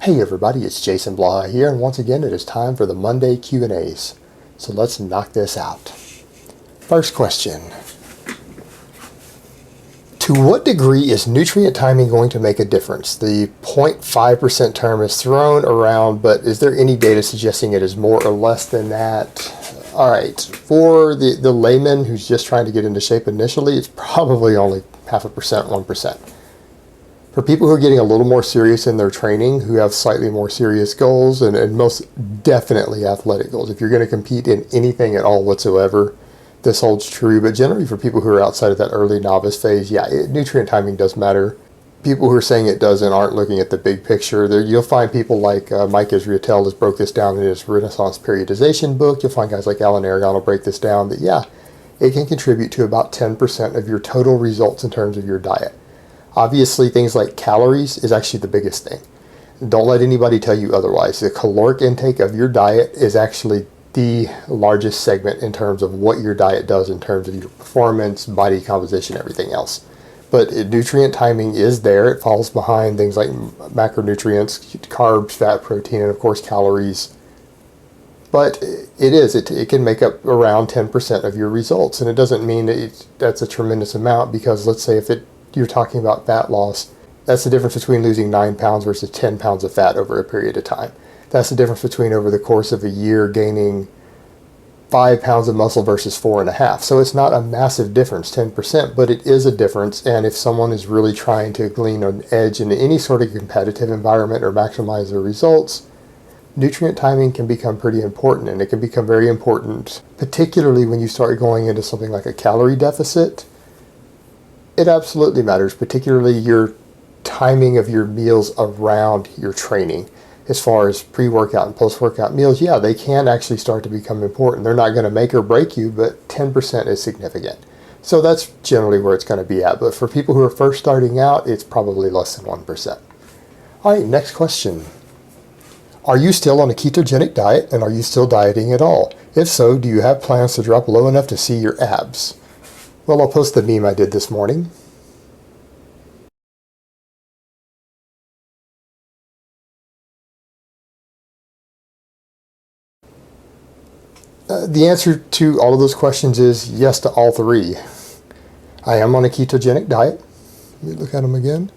Hey everybody, it's Jason Blaha here, and once again it is time for the Monday Q&As. So let's knock this out. First question. To what degree is nutrient timing going to make a difference? The 0.5% term is thrown around, but is there any data suggesting it is more or less than that? Alright, for the layman who's just trying to get into shape initially, it's probably only 0.5%, 1%. For people who are getting a little more serious in their training, who have slightly more serious goals, and most definitely athletic goals, if you're going to compete in anything at all whatsoever, this holds true. But generally for people who are outside of that early novice phase, yeah, nutrient timing does matter. People who are saying it doesn't aren't looking at the big picture. You'll find people like Mike Israetel has broke this down in his Renaissance Periodization book. You'll find guys like Alan Aragon will break this down, that yeah, it can contribute to about 10% of your total results in terms of your diet. Obviously, things like calories is actually the biggest thing. Don't let anybody tell you otherwise. The caloric intake of your diet is actually the largest segment in terms of what your diet does in terms of your performance, body composition, everything else. But nutrient timing is there. It falls behind things like macronutrients, carbs, fat, protein, and of course calories. But it can make up around 10% of your results. And it doesn't mean that that's a tremendous amount, because let's say if you're talking about fat loss, that's the difference between losing 9 pounds versus 10 pounds of fat over a period of time. That's the difference between over the course of a year gaining 5 pounds of muscle versus 4.5. So it's not a massive difference, 10%, but it is a difference. And if someone is really trying to glean an edge in any sort of competitive environment or maximize their results, nutrient timing can become pretty important. And it can become very important, particularly when you start going into something like a calorie deficit. It absolutely matters, particularly your timing of your meals around your training. As far as pre-workout and post-workout meals, yeah, they can actually start to become important. They're not going to make or break you, but 10% is significant. So that's generally where it's going to be at. But for people who are first starting out, it's probably less than 1%. All right, next question. Are you still on a ketogenic diet, and are you still dieting at all? If so, do you have plans to drop low enough to see your abs? Well, I'll post the meme I did this morning. The answer to all of those questions is yes to all three. I am on a ketogenic diet. Let me look at them again.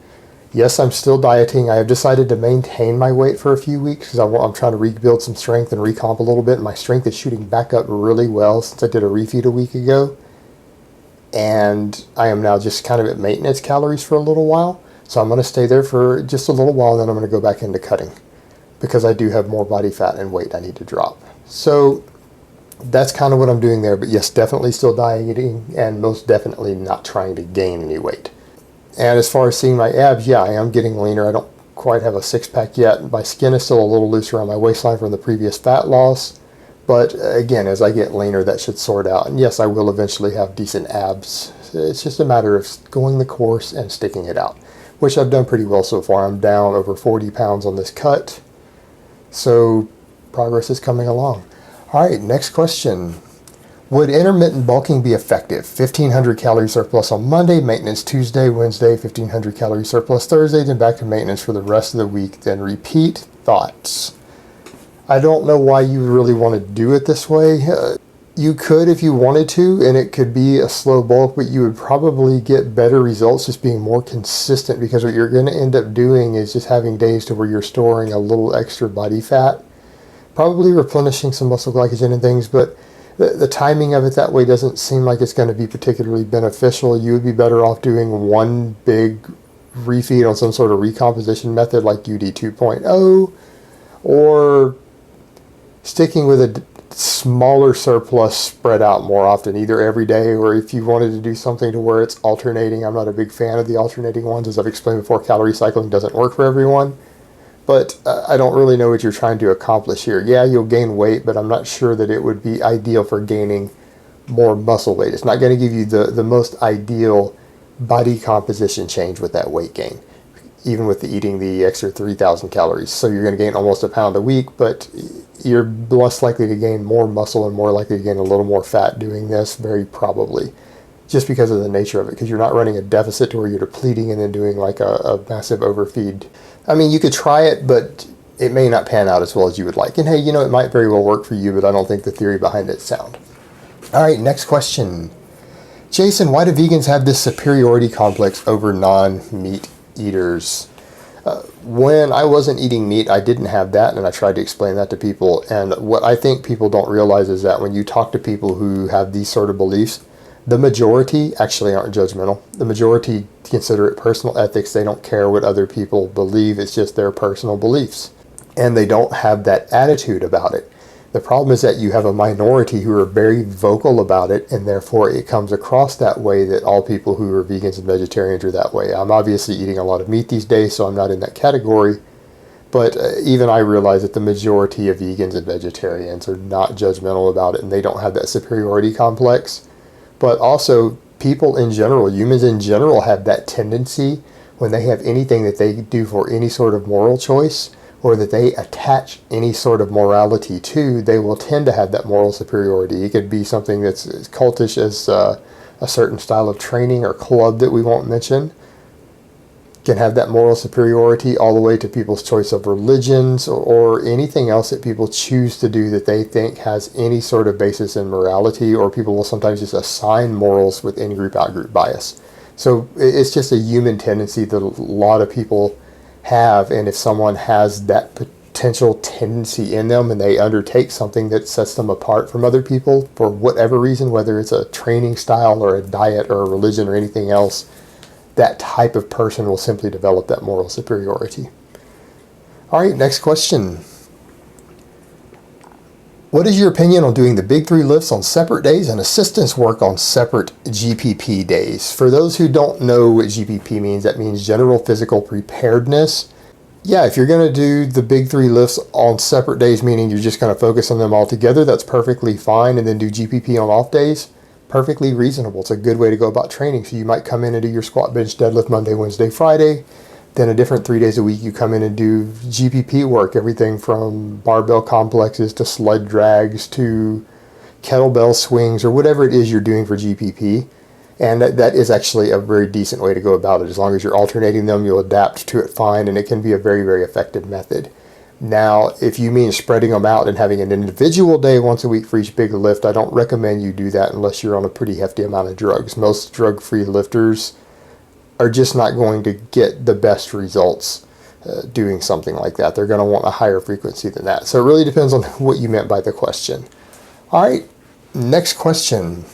Yes, I'm still dieting. I have decided to maintain my weight for a few weeks because I'm trying to rebuild some strength and recomp a little bit. My strength is shooting back up really well since I did a refeed a week ago. And I am now just kind of at maintenance calories for a little while. So I'm going to stay there for just a little while, and then I'm going to go back into cutting because I do have more body fat and weight I need to drop. So that's kind of what I'm doing there. But yes, definitely still dieting, and most definitely not trying to gain any weight. And as far as seeing my abs, yeah, I am getting leaner. I don't quite have a six-pack yet. My skin is still a little looser on my waistline from the previous fat loss. But again, as I get leaner, that should sort out. And yes, I will eventually have decent abs. It's just a matter of going the course and sticking it out, which I've done pretty well so far. I'm down over 40 pounds on this cut. So progress is coming along. All right, next question. Would intermittent bulking be effective? 1,500 calorie surplus on Monday, maintenance Tuesday, Wednesday, 1,500 calorie surplus Thursday, then back to maintenance for the rest of the week, then repeat. Thoughts? I don't know why you really want to do it this way. You could if you wanted to, and it could be a slow bulk, but you would probably get better results just being more consistent, because what you're going to end up doing is just having days to where you're storing a little extra body fat, probably replenishing some muscle glycogen and things, but the timing of it that way doesn't seem like it's going to be particularly beneficial. You would be better off doing one big refeed on some sort of recomposition method like UD 2.0, or sticking with a smaller surplus spread out more often, either every day, or if you wanted to do something to where it's alternating. I'm not a big fan of the alternating ones. As I've explained before, calorie cycling doesn't work for everyone. But I don't really know what you're trying to accomplish here. Yeah, you'll gain weight, but I'm not sure that it would be ideal for gaining more muscle weight. It's not going to give you the most ideal body composition change with that weight gain, even with eating the extra 3,000 calories. So you're going to gain almost a pound a week, but you're less likely to gain more muscle and more likely to gain a little more fat doing this, very probably, just because of the nature of it, because you're not running a deficit to where you're depleting and then doing like a massive overfeed. I mean, you could try it, but it may not pan out as well as you would like. And hey, you know, it might very well work for you, but I don't think the theory behind it's sound. All right, next question. Jason, why do vegans have this superiority complex over non-meat eaters? When I wasn't eating meat, I didn't have that, and I tried to explain that to people. And what I think people don't realize is that when you talk to people who have these sort of beliefs, the majority actually aren't judgmental. The majority consider it personal ethics. They don't care what other people believe. It's just their personal beliefs. And they don't have that attitude about it. The problem is that you have a minority who are very vocal about it, and therefore it comes across that way that all people who are vegans and vegetarians are that way. I'm obviously eating a lot of meat these days, so I'm not in that category. But even I realize that the majority of vegans and vegetarians are not judgmental about it, and they don't have that superiority complex. But also, people in general, humans in general, have that tendency when they have anything that they do for any sort of moral choice, or that they attach any sort of morality to, they will tend to have that moral superiority. It could be something that's as cultish as a certain style of training or club that we won't mention. Can have that moral superiority all the way to people's choice of religions or anything else that people choose to do that they think has any sort of basis in morality, or people will sometimes just assign morals with in-group, out-group bias. So it's just a human tendency that a lot of people have, and if someone has that potential tendency in them and they undertake something that sets them apart from other people for whatever reason, whether it's a training style or a diet or a religion or anything else, that type of person will simply develop that moral superiority. All right, next question. What is your opinion on doing the big 3 lifts on separate days and assistance work on separate GPP days? For those who don't know what GPP means, that means general physical preparedness. Yeah, if you're going to do the big 3 lifts on separate days, meaning you're just going to focus on them all together, that's perfectly fine, and then do GPP on off days, perfectly reasonable. It's a good way to go about training. So you might come in and do your squat, bench, deadlift Monday, Wednesday, Friday. Then a different 3 days a week, you come in and do GPP work, everything from barbell complexes to sled drags to kettlebell swings or whatever it is you're doing for GPP. And that is actually a very decent way to go about it. As long as you're alternating them, you'll adapt to it fine, and it can be a very, very effective method. Now, if you mean spreading them out and having an individual day once a week for each big lift, I don't recommend you do that unless you're on a pretty hefty amount of drugs. Most drug-free lifters are just not going to get the best results doing something like that. They're going to want a higher frequency than that. So it really depends on what you meant by the question. All right, next question.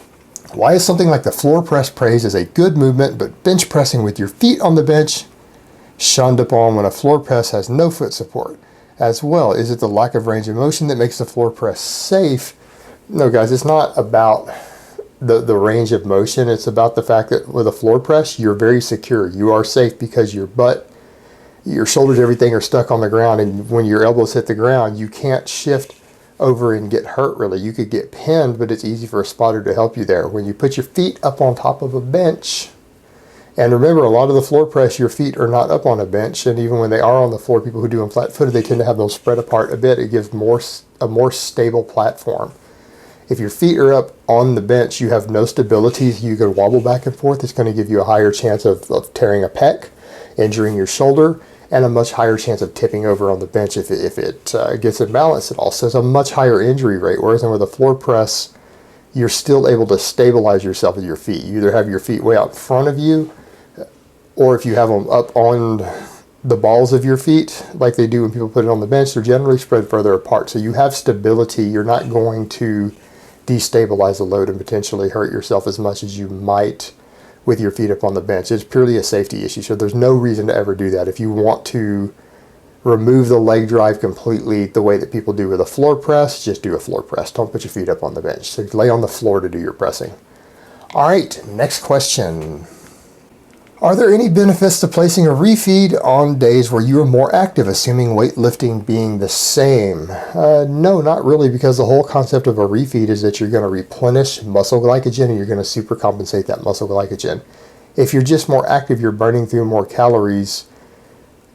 Why is something like the floor press praised as a good movement, but bench pressing with your feet on the bench shunned upon when a floor press has no foot support? As well, is it the lack of range of motion that makes the floor press safe? No, guys, it's not about the range of motion. It's about the fact that with a floor press, you're very secure. You are safe because your butt, your shoulders, everything are stuck on the ground, and when your elbows hit the ground, you can't shift over and get hurt really. You could get pinned, but it's easy for a spotter to help you there. When you put your feet up on top of a bench, and remember, a lot of the floor press, your feet are not up on a bench, and even when they are on the floor, people who do them flat-footed, they tend to have those spread apart a bit. It gives a more stable platform. If your feet are up on the bench, you have no stability. You can wobble back and forth. It's going to give you a higher chance of tearing a pec, injuring your shoulder, and a much higher chance of tipping over on the bench if it gets imbalanced at all. So it's a much higher injury rate, whereas with a floor press, you're still able to stabilize yourself with your feet. You either have your feet way out in front of you, or if you have them up on the balls of your feet, like they do when people put it on the bench, they're generally spread further apart. So you have stability. You're not going to destabilize the load and potentially hurt yourself as much as you might with your feet up on the bench. It's purely a safety issue. So there's no reason to ever do that. If you want to remove the leg drive completely the way that people do with a floor press, just do a floor press. Don't put your feet up on the bench. So lay on the floor to do your pressing. All right, next question. Are there any benefits to placing a refeed on days where you are more active, assuming weightlifting being the same? No, not really, because the whole concept of a refeed is that you're going to replenish muscle glycogen and you're going to supercompensate that muscle glycogen. If you're just more active, you're burning through more calories,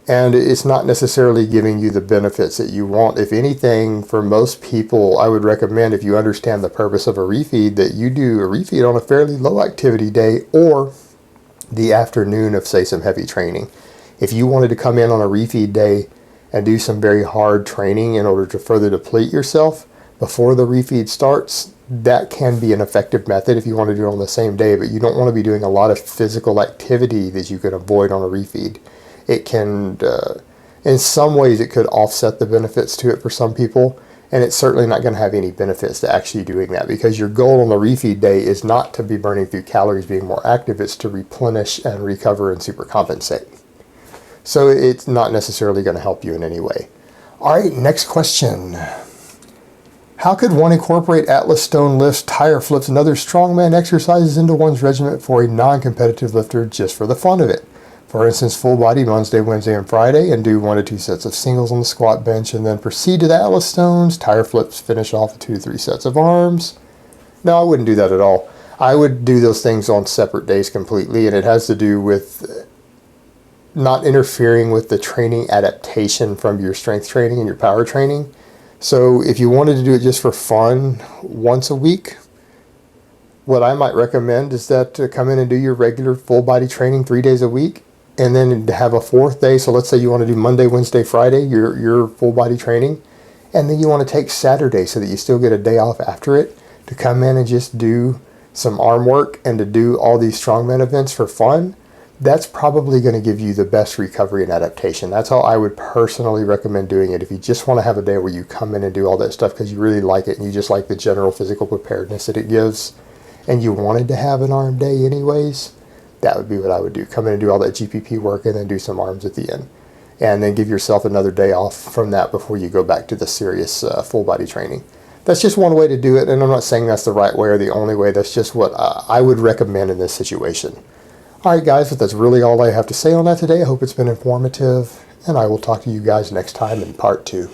and it's not necessarily giving you the benefits that you want. If anything, for most people, I would recommend, if you understand the purpose of a refeed, that you do a refeed on a fairly low activity day or the afternoon of, say, some heavy training. If you wanted to come in on a refeed day and do some very hard training in order to further deplete yourself before the refeed starts, that can be an effective method if you want to do it on the same day, but you don't want to be doing a lot of physical activity that you can avoid on a refeed. It can, in some ways, it could offset the benefits to it for some people, and it's certainly not going to have any benefits to actually doing that, because your goal on the refeed day is not to be burning through calories being more active, it's to replenish and recover and supercompensate. So it's not necessarily going to help you in any way. All right, next question. How could one incorporate Atlas stone lifts, tire flips, and other strongman exercises into one's regimen for a non-competitive lifter just for the fun of it? For instance, full body Monday, Wednesday, and Friday, and do 1 to 2 sets of singles on the squat bench, and then proceed to the Atlas stones, tire flips, finish off with 2 to 3 sets of arms. No, I wouldn't do that at all. I would do those things on separate days completely, and it has to do with not interfering with the training adaptation from your strength training and your power training. So if you wanted to do it just for fun once a week, what I might recommend is that to come in and do your regular full body training 3 days a week, and then to have a 4th day. So let's say you want to do Monday, Wednesday, Friday, your full body training, and then you want to take Saturday so that you still get a day off after it to come in and just do some arm work and to do all these strongman events for fun. That's probably going to give you the best recovery and adaptation. That's how I would personally recommend doing it. If you just want to have a day where you come in and do all that stuff because you really like it and you just like the general physical preparedness that it gives, and you wanted to have an arm day anyways, that would be what I would do. Come in and do all that GPP work and then do some arms at the end. And then give yourself another day off from that before you go back to the serious full body training. That's just one way to do it, and I'm not saying that's the right way or the only way. That's just what I would recommend in this situation. All right, guys, but that's really all I have to say on that today. I hope it's been informative, and I will talk to you guys next time in part 2.